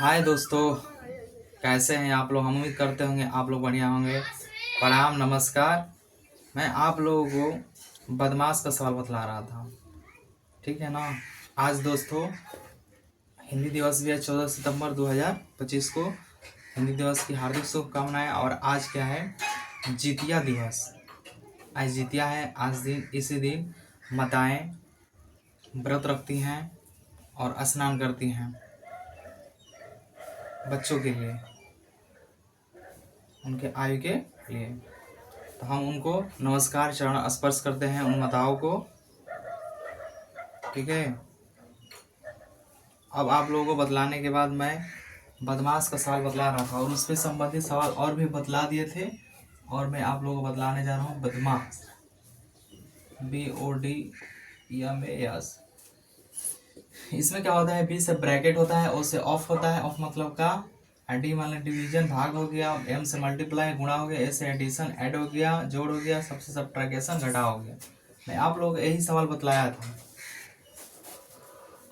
हाय दोस्तों, कैसे हैं आप लोग। हम उम्मीद करते होंगे आप लोग बढ़िया होंगे। प्रणाम, नमस्कार। मैं आप लोगों को बदमाश का सवाल बतला रहा था, ठीक है ना। आज दोस्तों हिंदी दिवस भी है। 14 सितंबर 2025 को हिंदी दिवस की हार्दिक शुभकामनाएं। और आज क्या है? जितिया दिवस। आज जितिया है। इसी दिन माताएं व्रत रखती हैं और स्नान करती हैं बच्चों के लिए, उनके आयु के लिए। तो हम उनको नमस्कार चरण स्पर्श करते हैं, उन माताओं को, ठीक है। अब आप लोगों को बतलाने के बाद मैं बदमाश का सवाल बतला रहा था और उससे संबंधित सवाल और भी बतला दिए थे, और मैं आप लोगों को बतलाने जा रहा हूँ बदमाश। BODMAS। इसमें क्या होता है? B से ब्रैकेट होता है, O से ऑफ होता है, ऑफ मतलब का। D मतलब डिवीजन, भाग हो गया। M से मल्टीप्लाई, गुणा हो गया। A से एडिशन, ऐड हो गया, जोड़ हो गया। सबसे सब्ट्रैक्शन, घटा हो गया। मैं आप लोगों को यही सवाल बतलाया था।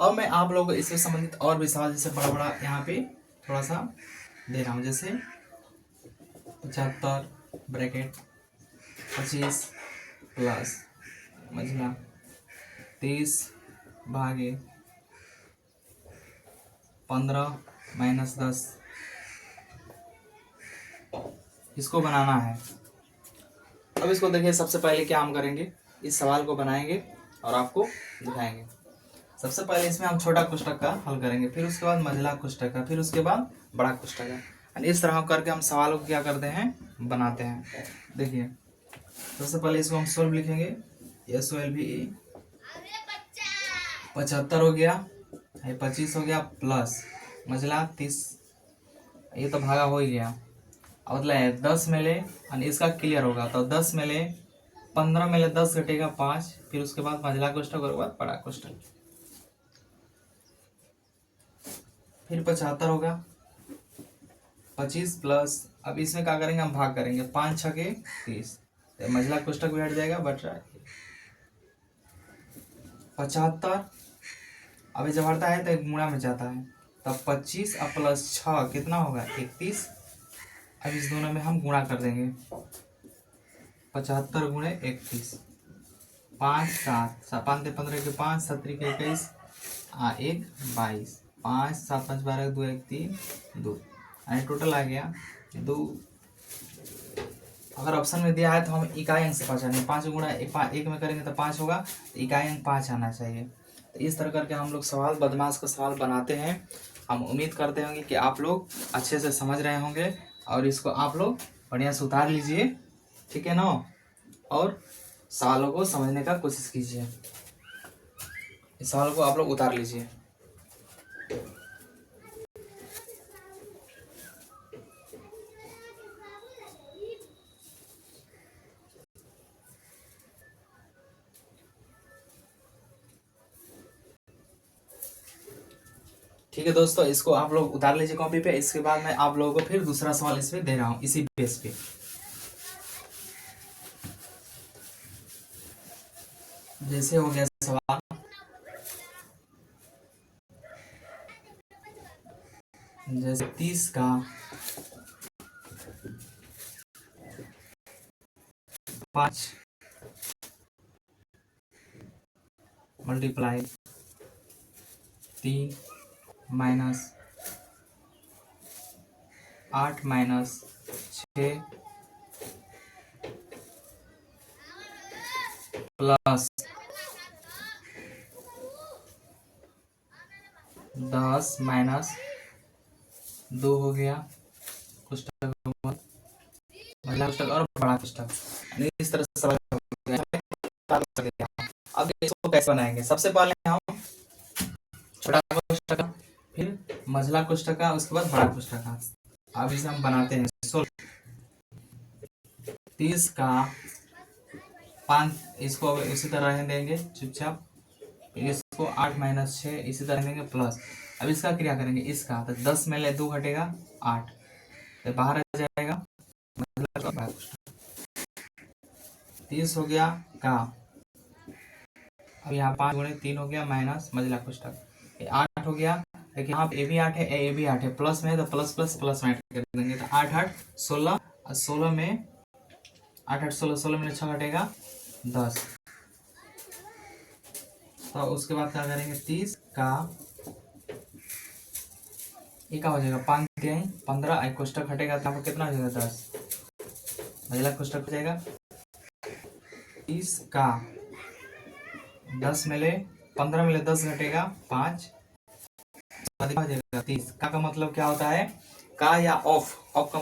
और मैं आप लोगों को इससे संबंधित और भी सवाल जैसे बड़ा बड़ा यहाँ पे थोड़ा सा दे रहा हूँ, जैसे 75 ब्रैकेट 25 प्लस मझला 30 भागे 15 माइनस 10, इसको बनाना है। अब इसको देखिए, सबसे पहले क्या हम करेंगे, इस सवाल को बनाएंगे और आपको दिखाएंगे। सबसे पहले इसमें हम छोटा कोष्ठक का हल करेंगे, फिर उसके बाद मझला कोष्ठक का, फिर उसके बाद बड़ा कोष्ठक का। इस तरह करके हम सवालों को क्या करते हैं, बनाते हैं। देखिए, सबसे पहले इसको हम सोल्व लिखेंगे। SOLVE 75 हो गया, 25 हो गया, प्लस मझला 30, ये तो भागा हो ही गया। अब मतलब 10 में ले और इसका क्लियर होगा, तो 10 में ले 15 में ले 10 घटेगा 5, फिर उसके बाद मझला कोष्ठक और बाद बड़ा कोष्ठक। फिर 75 होगा, 25 प्लस, अब इसमें क्या करेंगे, हम भाग करेंगे। 5 छके 30, तो मझला कोष्ठक भी हट जाएगा, बच रहा है 75। अब जब हटता है तो गुणा में जाता है, तब 25 और प्लस 6 कितना होगा, 31। अब इस दोनों में हम गुणा कर देंगे। 75 गुणे 31, 5 7 5 15 के 5 7 के 21 1 22, 5 7 5 12 2 1 3 2, टोटल आ गया 2। अगर ऑप्शन में दिया है तो हम इकाई अंक से पहचानेंगे। 5 गुणा 1 में करेंगे तो 5 होगा, तो इकाई अंक 5 आना चाहिए। तो इस तरह करके हम लोग सवाल, बदमाश का सवाल बनाते हैं। हम उम्मीद करते होंगे कि आप लोग अच्छे से समझ रहे होंगे, और इसको आप लोग बढ़िया से उतार लीजिए, ठीक है ना। और सवालों को समझने का कोशिश कीजिए। इस सवाल को आप लोग उतार लीजिए। ठीक है दोस्तों, इसको आप लोग उतार लीजिए कॉपी पे। इसके बाद मैं आप लोगों को फिर दूसरा सवाल इसमें दे रहा हूँ, इसी बेस पे। जैसे हो गया सवाल, जैसे 30 का 5 multiply 3 minus 8 minus 6 plus 10 minus 2 हो गया कोष्ठक, महिला कोष्ठक और बड़ा कोष्ठक। इस तरह से सवाल हो गया। अब इसको कैसे बनाएंगे? सबसे पहले हम छोटा कोष्ठक, फिर मझला कोष्ठक, उसके बाद बड़ा कोष्ठक। अब इसे हम बनाते हैं। 30 का 5, इसको इसी तरह रहने देंगे चुपचाप। इसको 8 माइनस 6 इसी तरह देंगे, प्लस। अब इसका क्रिया करेंगे, इसका तो 10 में ले 2 घटेगा 8, तो बाहर आ जाएगा, मतलब 30 हो गया का। अब यहाँ 5 गुणे 3 हो गया, माइनस मझला कोष्ठक, 8 हो गया, लेकिन यहाँ ए भी 8 है, ए भी 8 है, प्लस में है तो प्लस प्लस प्लस में ऐड कर देंगे। तो 8 8 16, 16 में 8 8 16, 16 में 6 घटेगा 10। तो उसके बाद क्या करेंगे, 30 का ये क्या हो जाएगा, 5 तिहाई 15, एक कोष्टक हटेगा तो आपको कितना हो जाएगा, 10। अगला कोष्टक हो जाएगा 30 का 10 में ले 15 में ले 10 घटेगा 5, हो जाएगा 30। का मतलब क्या होता है, का या ऑफ, ऑफ का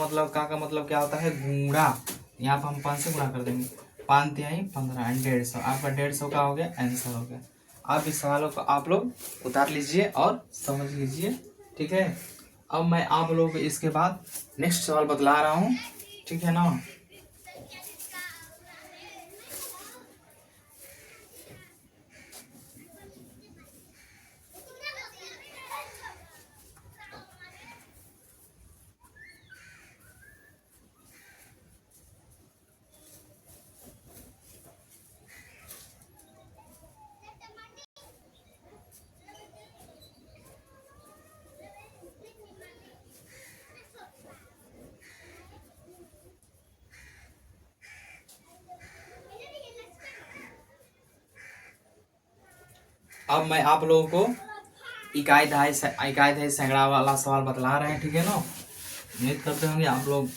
मतलब क्या होता है, गुणा। यहाँ पर हम 5 से गुणा कर देंगे, 5 तिहाई 15 150, आपका 150 का हो गया, आंसर हो गया। आप इस सवालों को आप लोग उतार लीजिए और समझ लीजिए, ठीक है। अब मैं आप लोगों को इसके बाद नेक्स्ट सवाल बतला रहा हूँ, ठीक है ना। अब मैं आप लोगों को इकाई दहाई सैकड़ा वाला सवाल बतला रहे हैं, ठीक है ना। उम्मीद करते होंगे आप लोग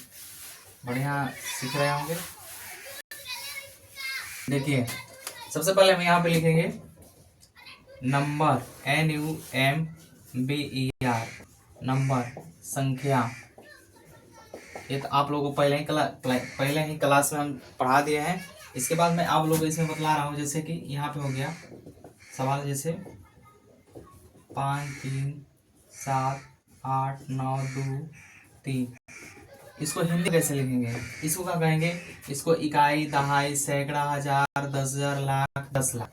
बढ़िया सीख रहे होंगे। देखिए सबसे पहले हम यहाँ पे लिखेंगे नंबर, NUMBER, नंबर, संख्या। ये तो आप लोगों को पहले ही क्लास में हम पढ़ा दिए हैं। इसके बाद मैं आप लोगों को इसमें बतला रहा हूँ, जैसे कि यहाँ पे हो गया सवाल, जैसे 5 3 7 8 9 2 3। इसको हिंदी कैसे लिखेंगे, इसको क्या कहेंगे, इसको इकाई दहाई सैकड़ा हजार 10,000 लाख 10 लाख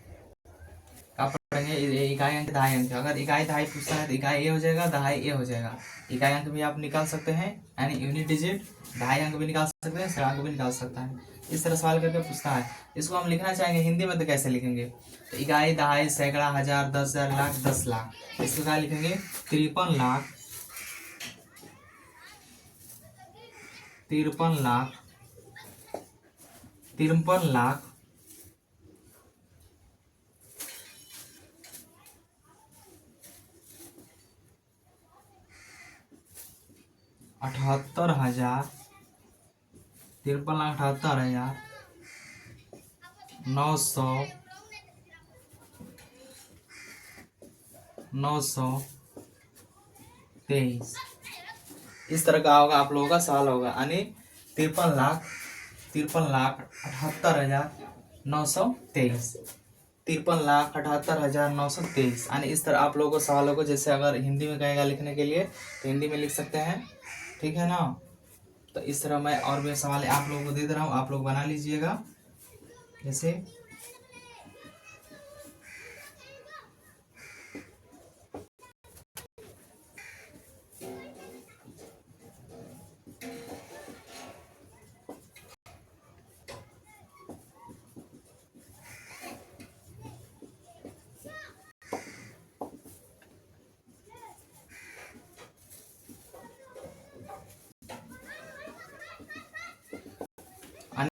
का पढ़ेंगे। इकाई अंक दहाई अंक, अगर इकाई दहाई पूछता है तो इकाई ए हो जाएगा, दहाई ए हो जाएगा। इकाई अंक भी आप निकाल सकते हैं यानी यूनिट डिजिट, दहाई अंक भी निकाल सकते हैं, सैकड़ा अंक भी निकाल सकता है। इस तरह सवाल करके पूछता है। इसको हम लिखना चाहेंगे हिंदी में तो कैसे लिखेंगे, तो इकाई दहाई सैकड़ा हजार 10,000 लाख 10 लाख, इसको क्या लिखेंगे, 53 लाख 53 लाख 53 लाख 78,000 923। इस तरह का होगा आप लोगों का सवाल होगा, यानी 53,78,923, 53,78,923। यानी इस तरह आप लोगों को सवालों को, जैसे अगर हिंदी में कहेगा लिखने के लिए तो हिंदी में लिख सकते हैं, ठीक है ना। तो इस तरह मैं और भी सवाल आप लोगों को दे रहा हूँ, आप लोग बना लीजिएगा। जैसे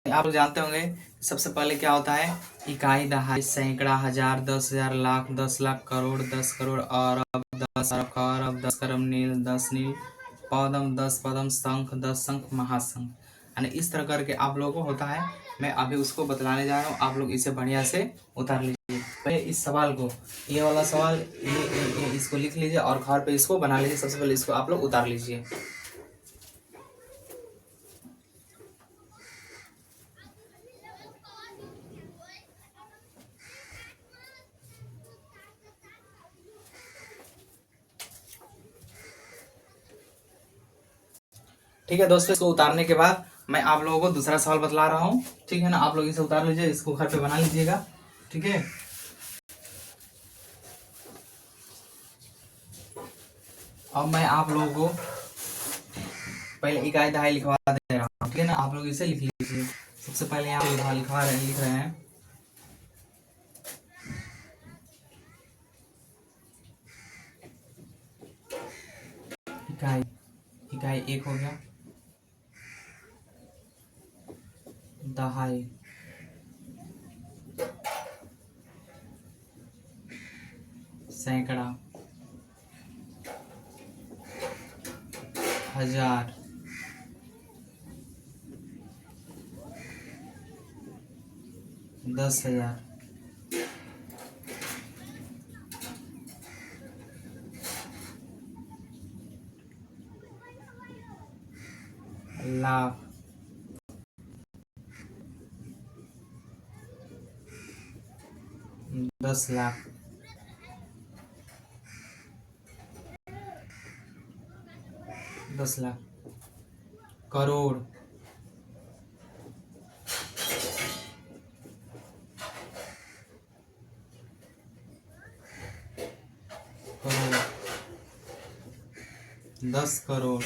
आप लोग जानते होंगे सबसे पहले क्या होता है, इकाई दहाई सैकड़ा हजार 10,000 लाख 10 लाख करोड़ 10 करोड़ अरब 10 अरब खरब 10 खरब नील 10 नील पदम 10 पदम शंख 10 शंख महाशंख। यानी इस तरह करके आप लोगों को होता है। मैं अभी उसको बतलाने जा रहा हूँ, आप लोग इसे बढ़िया से उतार लीजिए। पहले इस सवाल को, ये वाला सवाल ये इसको लिख लीजिए और घर पे इसको बना लीजिए। सबसे पहले इसको आप लोग उतार लीजिए। ठीक है दोस्तों, इसको उतारने के बाद मैं आप लोगों को दूसरा सवाल बतला रहा हूँ, ठीक है ना। आप लोग इसे उतार लीजिए, इसको घर पे बना लीजिएगा, ठीक है। अब मैं आप लोगों को पहले इकाई दहाई लिखवा दे रहा हूँ, ठीक है ना। आप लोग इसे लिख लीजिए। सबसे पहले यहाँ लिख रहे हैं इकाई, इकाई एक हो गया, दहाई, सैकड़ा, हजार, दस हजार, लाख, दस लाख, दस लाख, करोड़, करोड़, 10 करोड़,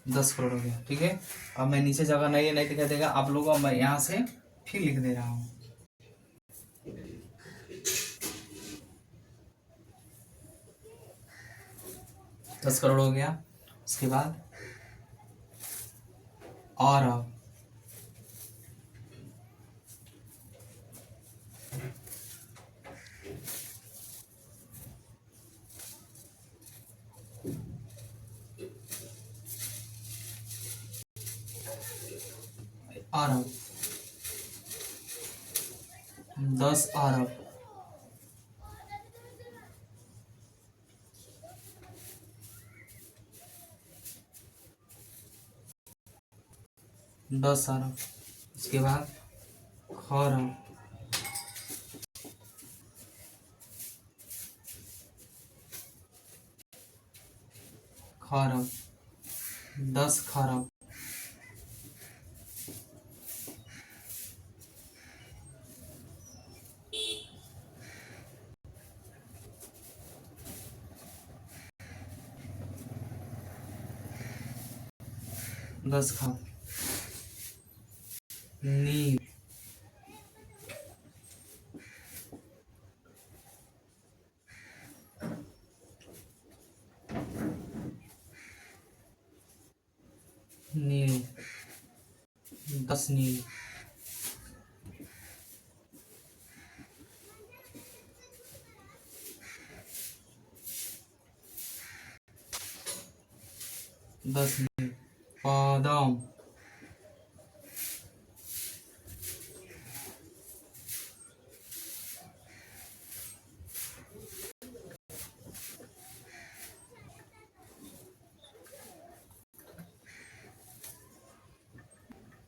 10 करोड़ हो गया। ठीक है, अब मैं नीचे जगह नहीं दिखाई देगा आप लोगों को, मैं यहाँ से फिर लिख दे रहा हूँ। 10 करोड़ हो गया। उसके बाद अरब, अरब, 10 अरब, 10 अरब। उसके बाद खरब, खरब, 10 खरब, 10 खरब। नील, नील, 10 नील, 10 नील। पदम,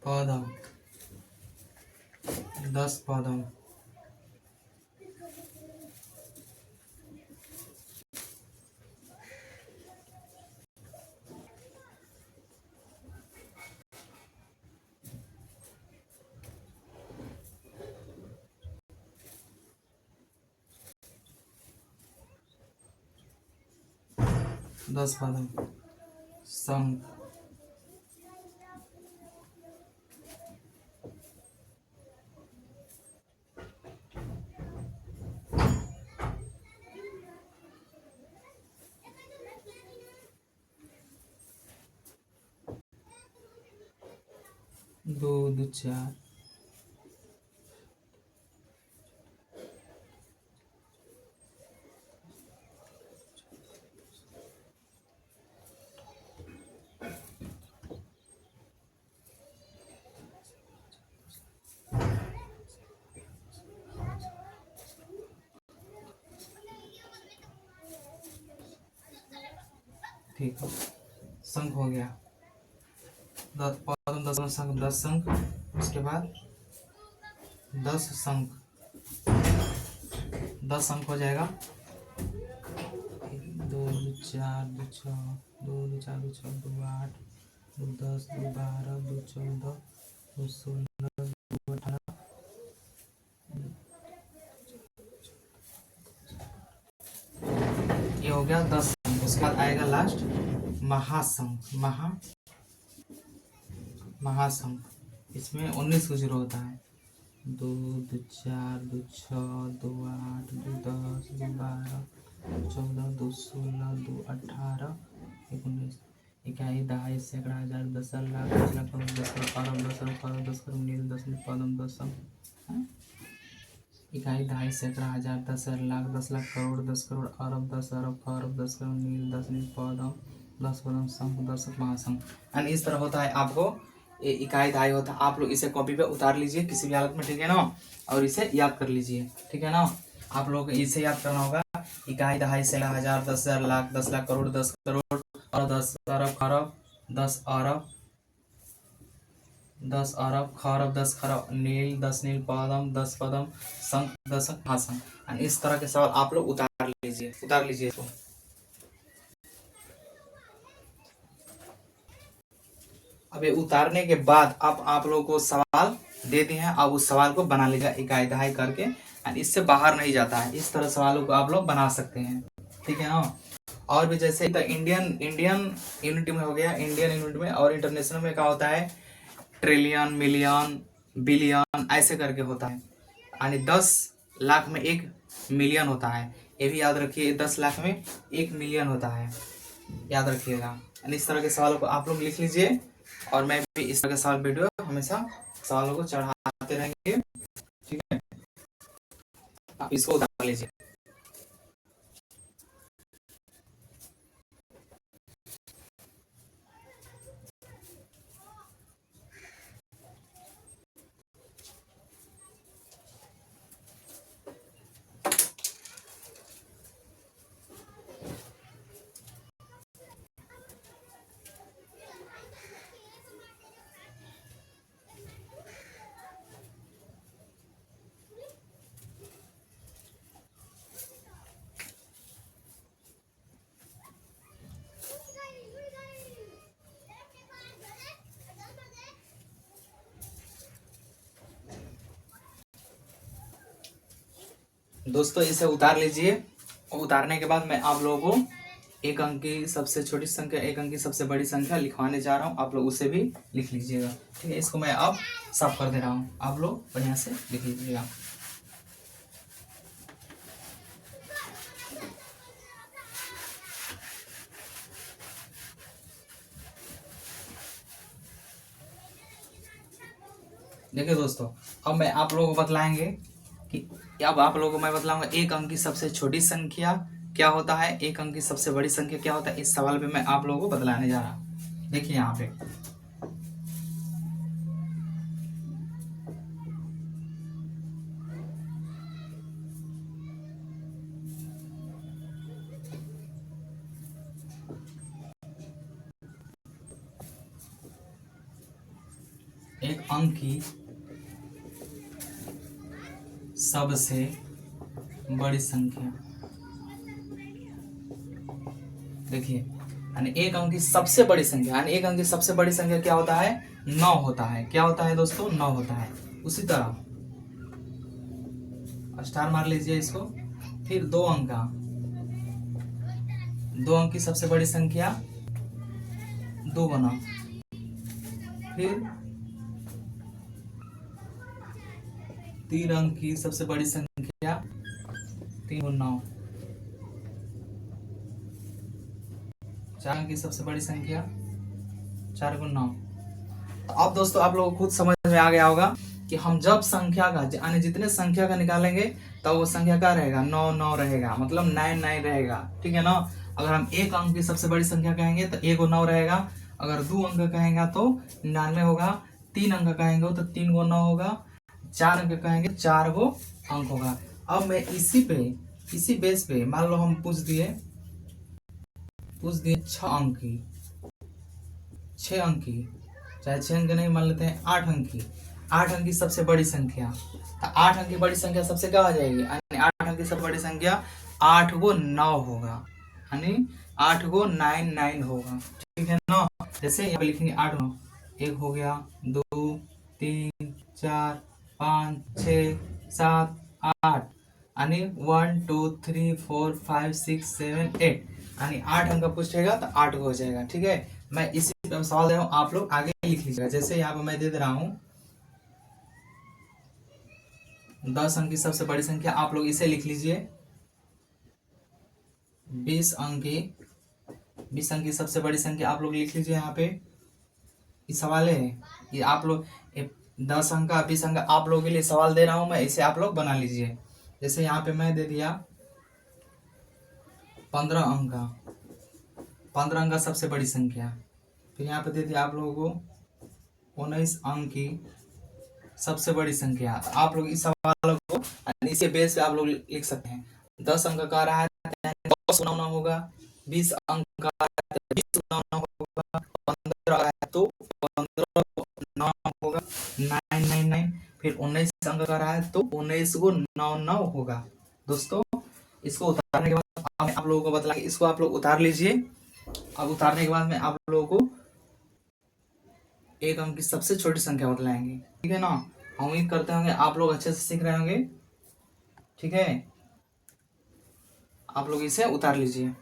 पदम, 10 पदम, 10 पदम। शंख, दो दो चार, ठीक है। शंख हो गया, 10 पदम, 10 शंख, 10 शंख। उसके बाद 10 शंख, 10 शंख हो जाएगा। 2 2 4 2 6, 2 2 4 2 6 2 8 2 10 2 12 2 14 2 16 2 18। ये हो गया 10 शंख। उसके बाद आएगा लास्ट महाशंख, महाशंख। इसमें 19 को जीरो होता है। 2 2 4 2 6 2 8 2 10 2 12 14 2 16 2 18 19 इकाई दहाई सैकड़ा हजार दस लाख 10 लाख करोड़ 10 करोड़ अरब 10 अरब खरब 10 करोड़ नील 10 पदम 10 इकाई दहाई सैकड़ा हजार 10 लाख 10 लाख करोड़ 10 करोड़ अरब 10 अरब खरब 10 करोड़ नील 10 नील पदम 10 पदम शंख 10 महाशंख। यानी इस तरह होता है। आपको ये इकाई दहाई होता है। आप लोग इसे कॉपी पे उतार लीजिए किसी भी हालत में, ठीक है ना, और इसे याद कर लीजिए, ठीक है ना। आप लोग को इसे याद करना होगा। इकाई दहाई सैकड़ा हजार 10 लाख 10 लाख करोड़ 10 करोड़ और 10 अरब खरब 10 अरब 10 अरब खरब 10 खरब नील 10 नील पदम 10 पदम शंख 10 महाशंख। यानी इस तरह के सवाल आप लोग उतार लीजिए इसको। अब ये उतारने के बाद अब आप लोगों को सवाल दे दिए हैं। अब उस सवाल को बना लीजिएगा इकाई दहाई करके। यानी इससे बाहर नहीं जाता है। इस तरह सवालों को आप लोग बना सकते हैं, ठीक है ना। और भी जैसे इंडियन इंडियन यूनिट में हो गया, इंडियन यूनिट में, और इंटरनेशनल में क्या होता है, ट्रिलियन मिलियन बिलियन ऐसे करके होता है। यानी 10 लाख में 1 मिलियन होता है। ये भी याद रखिए, 10 लाख में 1 मिलियन होता है, याद रखिएगा। यानी इस तरह के सवालों को आप लोग लिख लीजिए। और मैं भी इस तरह के सवाल वीडियो हमेशा सवालों को चढ़ाते रहेंगे, ठीक है। आप इसको उतार लीजिए। दोस्तों इसे उतार लीजिए। और उतारने के बाद मैं आप लोगों को एक अंक की सबसे छोटी संख्या, एक अंक की सबसे बड़ी संख्या लिखवाने जा रहा हूँ। आप लोग उसे भी लिख लीजिएगा, ठीक है। इसको मैं अब साफ कर दे रहा हूँ, आप लोग बढ़िया से लिख लीजिएगा। देखिए दोस्तों, अब मैं आप लोगों को बतलाएंगे कि अब आप लोगों को मैं बतलाऊंगा एक अंक की सबसे छोटी संख्या क्या होता है, एक अंक की सबसे बड़ी संख्या क्या होता है। इस सवाल पे मैं आप लोगों को बतलाने जा रहा हूँ। देखिए यहाँ पे एक अंक की सबसे बड़ी संख्या, देखिए यानी एक अंक की सबसे बड़ी संख्या, यानी एक अंक की सबसे बड़ी संख्या क्या होता है, 9 होता है। क्या होता है दोस्तों, 9 होता है। उसी तरह स्टार मार लीजिए इसको। फिर 2 अंक का, 2 अंक की सबसे बड़ी संख्या 2 गुना, फिर 3 अंक की सबसे बड़ी संख्या 3 गुना 9, 4 अंक की सबसे बड़ी संख्या 4 गुना 9। तो अब दोस्तों आप लोगों को खुद समझ में आ गया होगा कि हम जब संख्या का यानी जितने संख्या का निकालेंगे तब वो संख्या क्या रहेगा, 9 9 रहेगा, मतलब 9 9 रहेगा, ठीक है ना। अगर हम एक अंक की सबसे बड़ी संख्या कहेंगे तो 1 9 रहेगा। अगर 2 अंक कहेंगे तो 99 होगा। 3 अंक कहेंगे तो 3 9 होगा। 4 अंक कहेंगे 4 अंक होगा। अब मैं इसी बेस पे मान लो हम पूछ दिए 6 अंक की, 6 अंक की, चाहे 6 अंक नहीं मान लेते हैं, 8 अंक की, 8 अंक की सबसे बड़ी संख्या। तो 8 अंक की बड़ी संख्या सबसे क्या हो जाएगी, यानी 8 अंक की सबसे बड़ी संख्या 8 को 9 होगा, यानी 8 को 9 9 होगा, ठीक है ना। जैसे यहाँ पे लिखेंगे 8 9, 1 हो गया, 2 3 4 5 6 7 8, यानी 1 2 3 4 5 6 7 8, यानी 8 अंक का पूछेगा तो 8 हो जाएगा, ठीक है। मैं इसी सवाल दे रहा हूँ, आप लोग आगे लिख लीजिएगा। जैसे यहाँ पे मैं दे दे रहा हूँ 10 अंक की सबसे बड़ी संख्या आप लोग इसे लिख लीजिए। 20 अंक की सबसे बड़ी संख्या आप लोग लिख लीजिए। यहाँ पे इस सवाल है, ये आप लोग 10 अंक का 20 अंक आप लोगों के लिए सवाल दे रहा हूं मैं, इसे आप लोग बना लीजिए। जैसे यहाँ पे मैं दे दिया 15 अंक का, 15 अंक का सबसे बड़ी संख्या। फिर यहाँ पे दे दिया आप लोगों को 19 अंक की सबसे बड़ी संख्या। तो आप लोग इस सवाल को इसी बेस पे आप लोग लिख सकते हैं। 10 अंक का रहा है 10 गुना होगा, 20 अंक का है तो 20 गुना होगा, 15 है तो 15 9 होगा 999। फिर 19 अंक का रहा है तो 19 को 9 होगा। दोस्तों इसको उतारने के बाद आप लोगों को बतला, इसको आप लोग उतार लीजिए। अब उतारने के बाद में आप लोगों को एक अंक की सबसे छोटी संख्या बतलाएंगे, ठीक है ना। हम उम्मीद करते होंगे आप लोग अच्छे से सीख रहे होंगे, ठीक है। आप लोग इसे उतार लीजिए।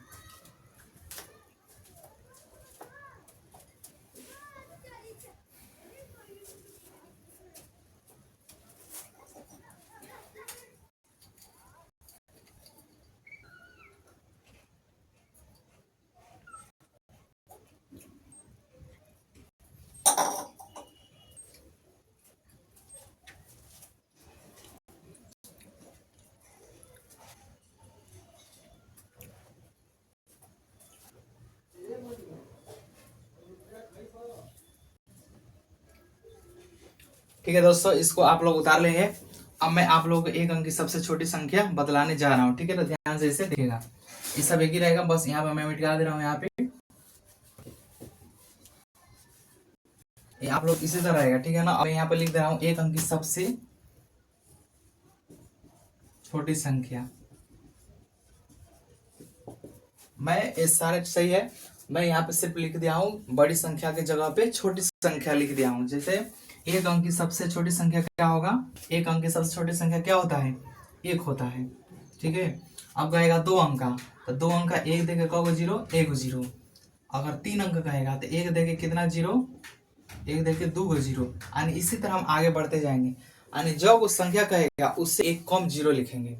ठीक है दोस्तों, इसको आप लोग उतार ले हैं। अब मैं आप लोगों को एक अंक की सबसे छोटी संख्या बतलाने जा रहा हूँ, ठीक है। तो ध्यान से इसे देखिएगा, ये सब एक ही रहेगा, बस यहाँ पे मैं मिटा दे रहा हूँ। यहाँ पे ये आप लोग इसी तरह रहेगा, ठीक है ना। अब यहाँ पे लिख दे रहा हूँ एक अंक की सबसे छोटी संख्या। मैं ये सारे सही है, मैं यहाँ पे सिर्फ लिख दिया हूँ बड़ी संख्या के जगह पे छोटी संख्या लिख दिया हूँ। जैसे एक अंक की सबसे छोटी संख्या क्या होगा, एक अंक की सबसे छोटी संख्या क्या होता है, एक होता है, ठीक है। अब कहेगा 2 अंक का, तो 2 अंक का एक देके कहोगे 0, 1 0। अगर 3 अंक कहेगा तो एक देके कितना 0, एक देके 2 0। यानी इसी तरह हम आगे बढ़ते जाएंगे। यानी जब वो संख्या कहेगा उससे एक कम 0 लिखेंगे।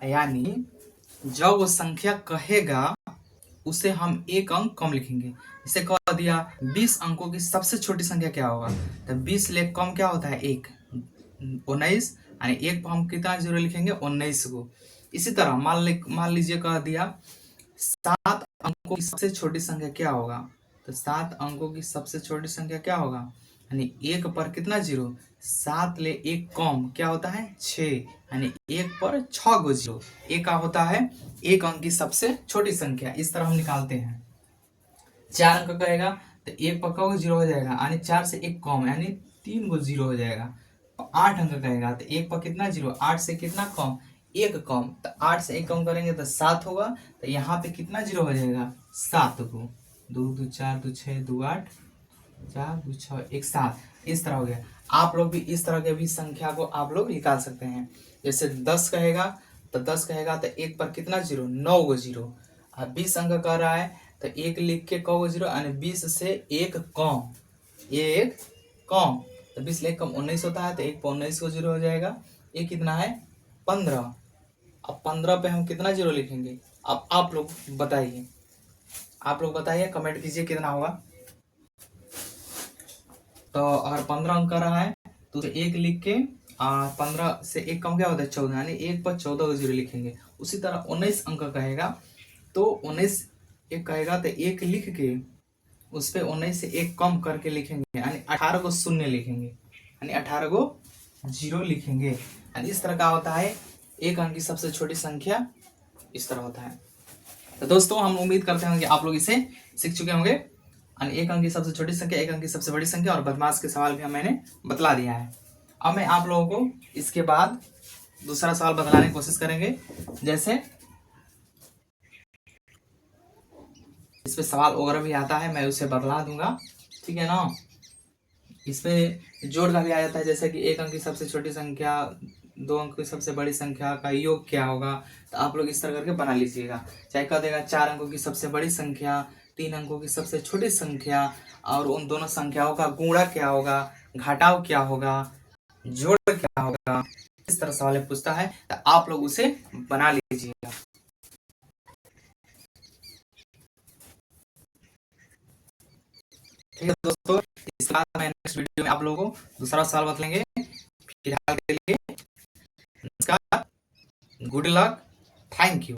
यानी जब वो संख्या कहेगा उसे हम एक अंक कम लिखेंगे। इसे कह दिया 20 अंकों की सबसे छोटी संख्या क्या होगा, तो 20 ले कम क्या होता है 1, 19। यानी एक पर हम कितना 0 लिखेंगे, 19 को। इसी तरह मान लीजिए कह दिया 7 अंकों की सबसे छोटी संख्या क्या होगा, तो 7 अंकों की सबसे छोटी संख्या क्या होगा, यानी एक पर कितना 0, 7 ले एक कम क्या होता है 6। यानी एक पर 6 गो 0, एक का होता है एक अंक की सबसे छोटी संख्या। इस तरह हम निकालते हैं। 4 अंक कहेगा तो एक पर कौ 0 हो जाएगा, यानी 4 से एक कम, यानी 3 गो 0 हो जाएगा। 8 अंक कहेगा तो एक पर कितना 0, 8 से कितना कम, एक कम, तो 8 से एक कम करेंगे तो 7 होगा। तो यहाँ पे कितना 0 हो जाएगा, 7 को। 2 2 4 2 6 2 8 4 2 6 1 7। इस तरह हो गया। आप लोग भी इस तरह के भी संख्या को आप लोग निकाल सकते हैं। जैसे 10 कहेगा तो 10 कहेगा तो एक पर कितना 0, 9 गो 0। अब 20 अंक कह रहा है तो एक लिख के कौ 0, यानी 20 से एक कम, एक कम। तो 20 ले कम 19 होता है, तो एक पर 19 को 0 हो जाएगा। ये कितना है 15। अब 15 पे हम कितना 0 लिखेंगे, अब आप लोग बताइए, आप लोग बताइए, कमेंट कीजिए कितना होगा। तो अगर 15 अंक का रहा है तो एक लिख के 15 से एक कम क्या होता है 14, यानी एक पर 14 को 0 लिखेंगे। उसी तरह 19 अंक कहेगा तो 19 एक कहेगा तो एक लिख के उस पर 19 से एक कम करके लिखेंगे, यानी 18 को शून्य लिखेंगे, यानी 18 को 0 लिखेंगे। यानी इस तरह का होता है एक अंक की सबसे छोटी संख्या, इस तरह होता है। तो दोस्तों हम उम्मीद करते हैं कि आप लोग इसे सीख चुके होंगे। एक अंक की सबसे छोटी संख्या, एक अंक की सबसे बड़ी संख्या और बदमाश के सवाल भी मैंने बतला दिया है। अब मैं आप लोगों को इसके बाद दूसरा सवाल बतलाने की कोशिश करेंगे। जैसे इस पे सवाल वगैरह भी आता है, मैं उसे बतला दूंगा, ठीक है ना। इस पे जोड़ का भी आ जाता है, जैसे कि एक अंक की सबसे छोटी संख्या 2 अंक की सबसे बड़ी संख्या का योग क्या होगा। तो आप लोग इस तरह करके बना लीजिएगा। चाहे कह देगा 4 अंकों की सबसे बड़ी संख्या, 3 अंकों की सबसे छोटी संख्या, और उन दोनों संख्याओं का गुणा क्या होगा, घटाव क्या होगा, जोड़ क्या होगा, इस तरह सवाल पूछता है तो आप लोग उसे बना लीजिएगा। ठीक है दोस्तों, इसके बाद मैं नेक्स्ट वीडियो में आप लोगों को दूसरा सवाल बतलेंगे। फिलहाल के लिए नमस्कार, गुड लक, थैंक यू।